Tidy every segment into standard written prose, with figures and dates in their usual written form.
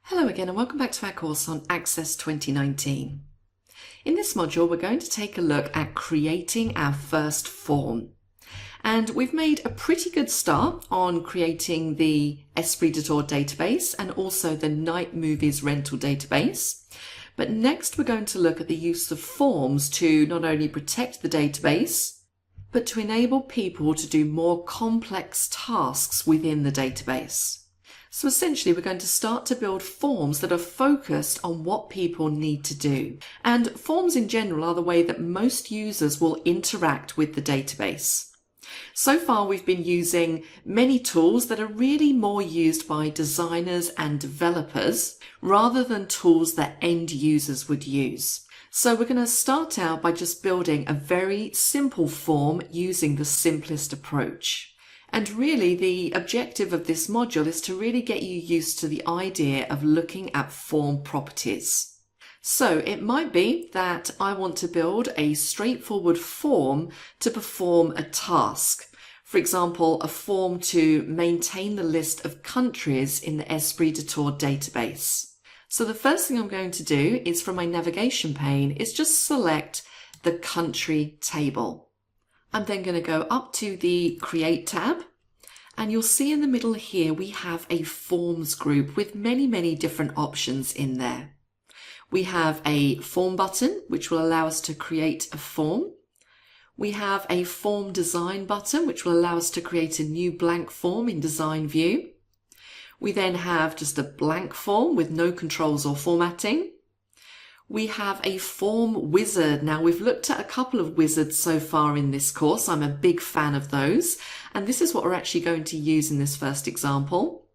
Hello again and welcome back to our course on Access 2019. In this module we're going to take a look at creating our first form. And we've made a pretty good start on creating the Esprit de Tour database and also the Night Movies rental database. But next we're going to look at the use of forms to not only protect the database, but to enable people to do more complex tasks within the database. So essentially we're going to start to build forms that are focused on what people need to do. And forms in general are the way that most users will interact with the database. So far we've been using many tools that are really more used by designers and developers rather than tools that end users would use. So we're going to start out by just building a very simple form using the simplest approach. And really the objective of this module is to really get you used to the idea of looking at form properties. So it might be that I want to build a straightforward form to perform a task. For example, a form to maintain the list of countries in the Esprit de Tour database. So the first thing I'm going to do is from my navigation pane is just select the country table. I'm then going to go up to the Create tab, and you'll see in the middle here we have a Forms group with many different options in there. We have a Form button, which will allow us to create a form. We have a Form Design button, which will allow us to create a new blank form in Design View. We then have just a blank form with no controls or formatting. We have a form wizard. Now we've looked at a couple of wizards so far in this course. I'm a big fan of those. And this is what we're actually going to use in this first example.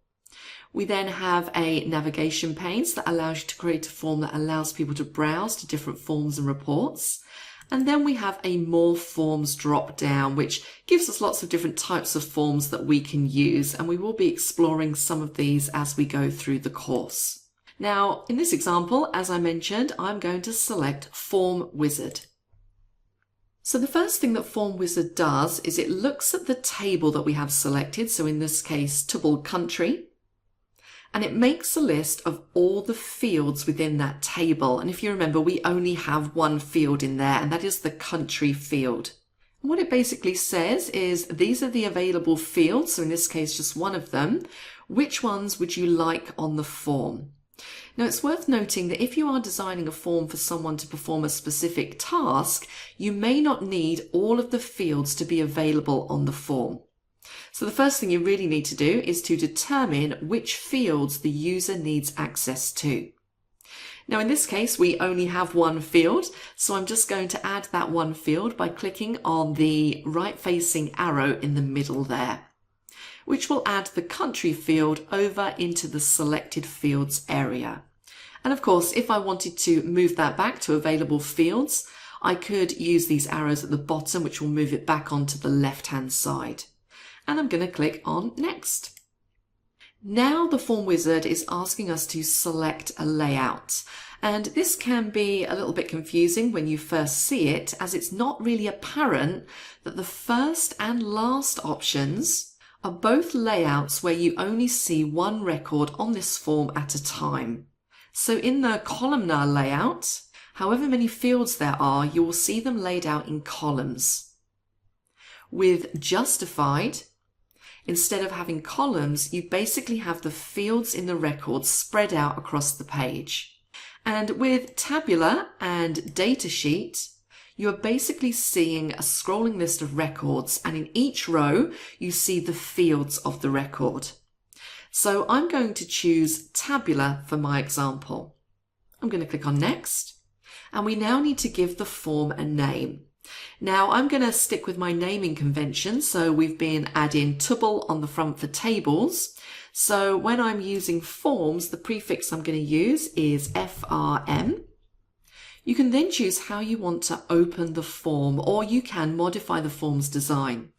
We then have a navigation pane that allows you to create a form that allows people to browse to different forms and reports. And then we have a More Forms drop down, which gives us lots of different types of forms that we can use. And we will be exploring some of these as we go through the course. Now, in this example, as I mentioned, I'm going to select Form Wizard. So the first thing that Form Wizard does is it looks at the table that we have selected, so in this case, Tubble Country, and it makes a list of all the fields within that table. And if you remember, we only have one field in there, and that is the country field. And what it basically says is these are the available fields, so in this case, just one of them. Which ones would you like on the form? Now it's worth noting that if you are designing a form for someone to perform a specific task, you may not need all of the fields to be available on the form. So the first thing you really need to do is to determine which fields the user needs access to. Now in this case we only have one field, so I'm just going to add that one field by clicking on the right facing arrow in the middle there, which will add the country field over into the selected fields area. And of course, if I wanted to move that back to available fields, I could use these arrows at the bottom, which will move it back onto the left-hand side. And I'm going to click on Next. Now the Form Wizard is asking us to select a layout. And this can be a little bit confusing when you first see it, as it's not really apparent that the first and last options are both layouts where you only see one record on this form at a time. So in the columnar layout, however many fields there are, you will see them laid out in columns. With Justified, instead of having columns, you basically have the fields in the records spread out across the page. And with Tabular and Datasheet, you're basically seeing a scrolling list of records, and in each row you see the fields of the record. So I'm going to choose Tabular for my example. I'm going to click on Next, and we now need to give the form a name. Now I'm going to stick with my naming convention, so we've been adding Tubble on the front for tables. So when I'm using forms, the prefix I'm going to use is FRM. You can then choose how you want to open the form, or you can modify the form's design.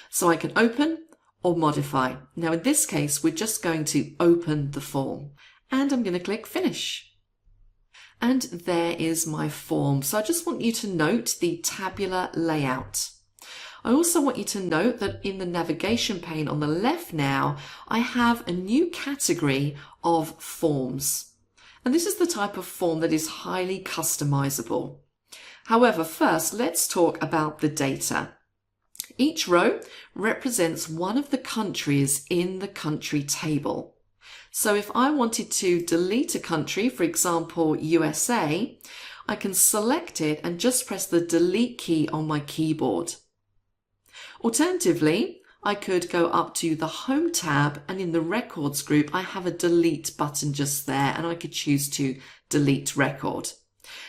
So I can open or modify. Now in this case, we're just going to open the form, and I'm going to click Finish. And there is my form. So I just want you to note the tabular layout. I also want you to note that in the navigation pane on the left now, I have a new category of forms. And this is the type of form that is highly customizable. However, first, let's talk about the data. Each row represents one of the countries in the country table. So if I wanted to delete a country, for example, USA, I can select it and just press the delete key on my keyboard. Alternatively, I could go up to the Home tab, and in the Records group, I have a delete button just there, and I could choose to delete record.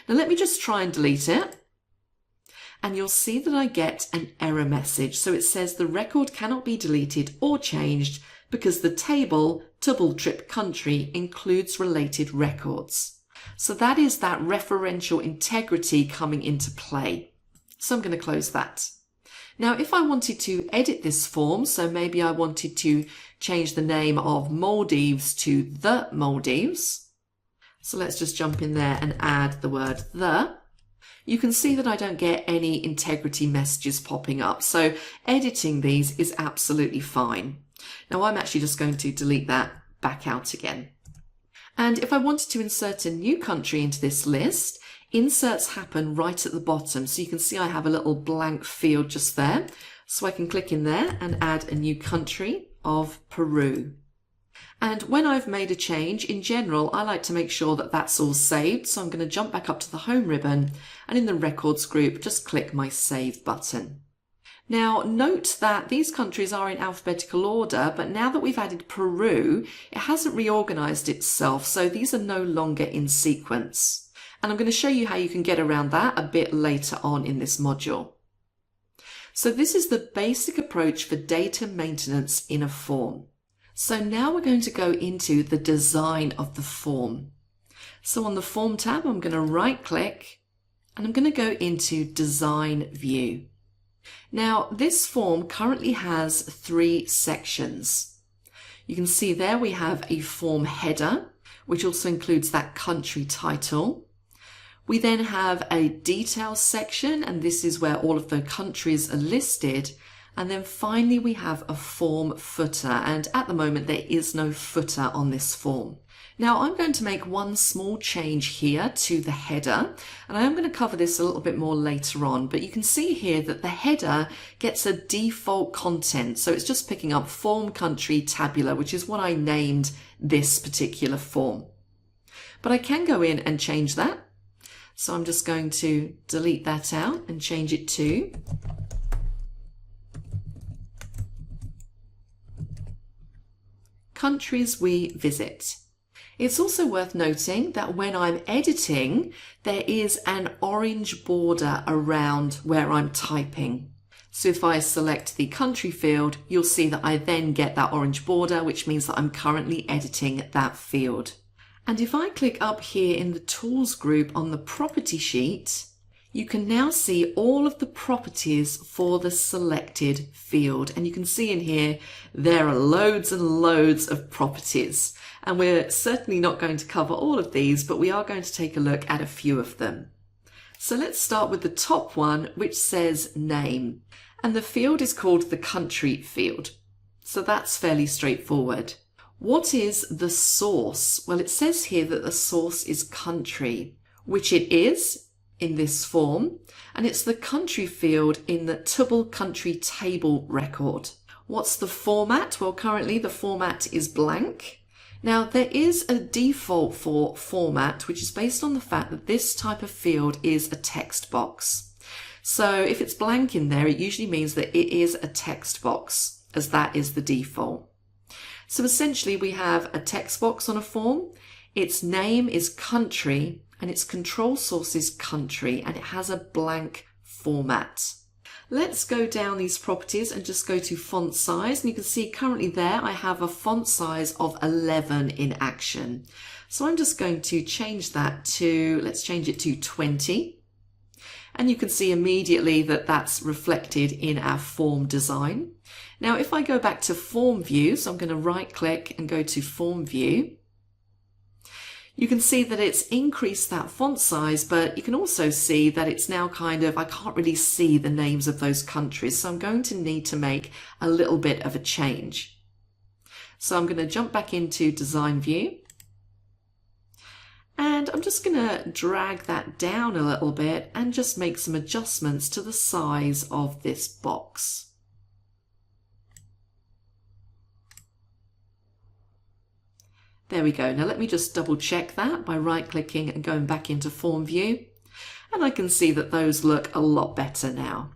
Now let me just try and delete it. And you'll see that I get an error message. So it says the record cannot be deleted or changed because the table double trip country includes related records. So that is that referential integrity coming into play. So I'm going to close that. Now, if I wanted to edit this form, so maybe I wanted to change the name of Maldives to the Maldives. So let's just jump in there and add the word the. You can see that I don't get any integrity messages popping up. So editing these is absolutely fine. Now I'm actually just going to delete that back out again. And if I wanted to insert a new country into this list, inserts happen right at the bottom. So you can see I have a little blank field just there. So I can click in there and add a new country of Peru. And when I've made a change, in general, I like to make sure that that's all saved. So I'm going to jump back up to the Home ribbon, and in the Records group, just click my Save button. Now, note that these countries are in alphabetical order, but now that we've added Peru, it hasn't reorganized itself, so these are no longer in sequence. And I'm going to show you how you can get around that a bit later on in this module. So this is the basic approach for data maintenance in a form. So now we're going to go into the design of the form. So on the Form tab, I'm going to right click and I'm going to go into Design View. Now this form currently has 3 sections. You can see there we have a form header, which also includes that country title. We then have a details section, and this is where all of the countries are listed. And then finally we have a form footer, and at the moment there is no footer on this form. Now I'm going to make one small change here to the header, and I am going to cover this a little bit more later on, but you can see here that the header gets a default content. So it's just picking up form country tabular, which is what I named this particular form. But I can go in and change that. So I'm just going to delete that out and change it to countries we visit. It's also worth noting that when I'm editing, there is an orange border around where I'm typing. So if I select the country field, you'll see that I then get that orange border, which means that I'm currently editing that field. And if I click up here in the Tools group on the Property sheet, you can now see all of the properties for the selected field. And you can see in here, there are loads and loads of properties. And we're certainly not going to cover all of these, but we are going to take a look at a few of them. So let's start with the top one, which says name. And the field is called the country field. So that's fairly straightforward. What is the source? Well, it says here that the source is country, which it is in this form, and it's the country field in the Tubble country table record. What's the format? Well, currently the format is blank. Now there is a default for format, which is based on the fact that this type of field is a text box. So if it's blank in there, it usually means that it is a text box, as that is the default. So essentially we have a text box on a form, its name is country, and its control source is country, and it has a blank format. Let's go down these properties and just go to font size, and you can see currently there I have a font size of 11 in action. So I'm just going to change that to, let's change it to 20. And you can see immediately that that's reflected in our form design. Now if I go back to Form View, so I'm going to right click and go to Form View, You can see that it's increased that font size, but you can also see that it's now I can't really see the names of those countries, so I'm going to need to make a little bit of a change. So I'm going to jump back into Design View, and I'm just going to drag that down a little bit and just make some adjustments to the size of this box. There we go. Now let me just double check that by right-clicking and going back into Form View. And I can see that those look a lot better now.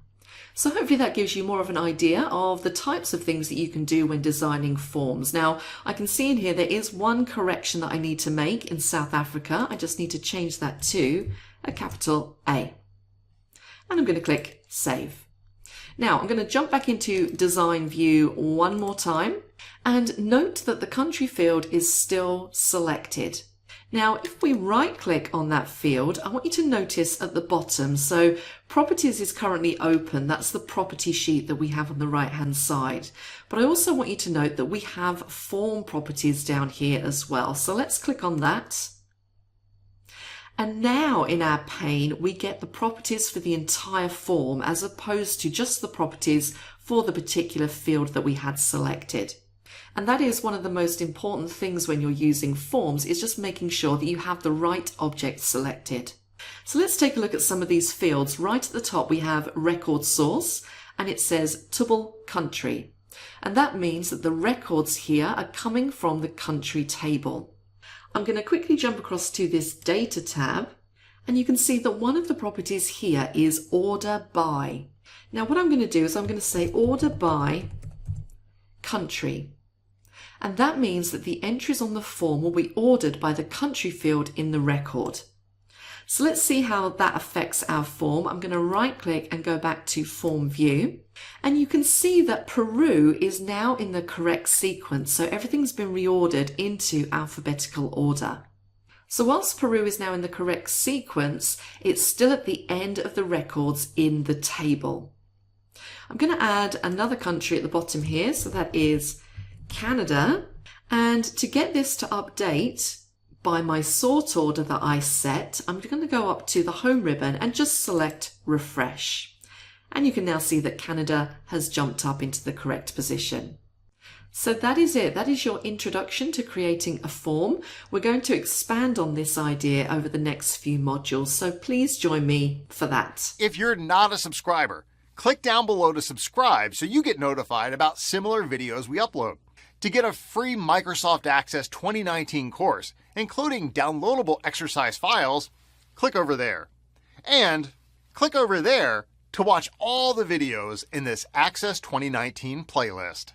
So hopefully that gives you more of an idea of the types of things that you can do when designing forms. Now I can see in here there is one correction that I need to make in South Africa. I just need to change that to a capital A. And I'm going to click Save. Now I'm going to jump back into Design View one more time, and note that the country field is still selected. Now if we right click on that field, I want you to notice at the bottom, so Properties is currently open, that's the property sheet that we have on the right hand side. But I also want you to note that we have Form Properties down here as well. So let's click on that. And now in our pane, we get the properties for the entire form as opposed to just the properties for the particular field that we had selected. And that is one of the most important things when you're using forms, is just making sure that you have the right object selected. So let's take a look at some of these fields. Right at the top we have Record Source, and it says Tubble Country. And that means that the records here are coming from the country table. I'm going to quickly jump across to this Data tab, and you can see that one of the properties here is Order By. Now what I'm going to do is I'm going to say Order By Country. And that means that the entries on the form will be ordered by the country field in the record. So let's see how that affects our form. I'm going to right click and go back to Form View, and you can see that Peru is now in the correct sequence, so everything's been reordered into alphabetical order. So whilst Peru is now in the correct sequence, it's still at the end of the records in the table. I'm going to add another country at the bottom here, so that is Canada, and to get this to update by my sort order that I set, I'm going to go up to the home ribbon and just select Refresh. And you can now see that Canada has jumped up into the correct position. So that is it. That is your introduction to creating a form. We're going to expand on this idea over the next few modules, so please join me for that. If you're not a subscriber, click down below to subscribe so you get notified about similar videos we upload. To get a free Microsoft Access 2019 course, including downloadable exercise files, click over there. And click over there to watch all the videos in this Access 2019 playlist.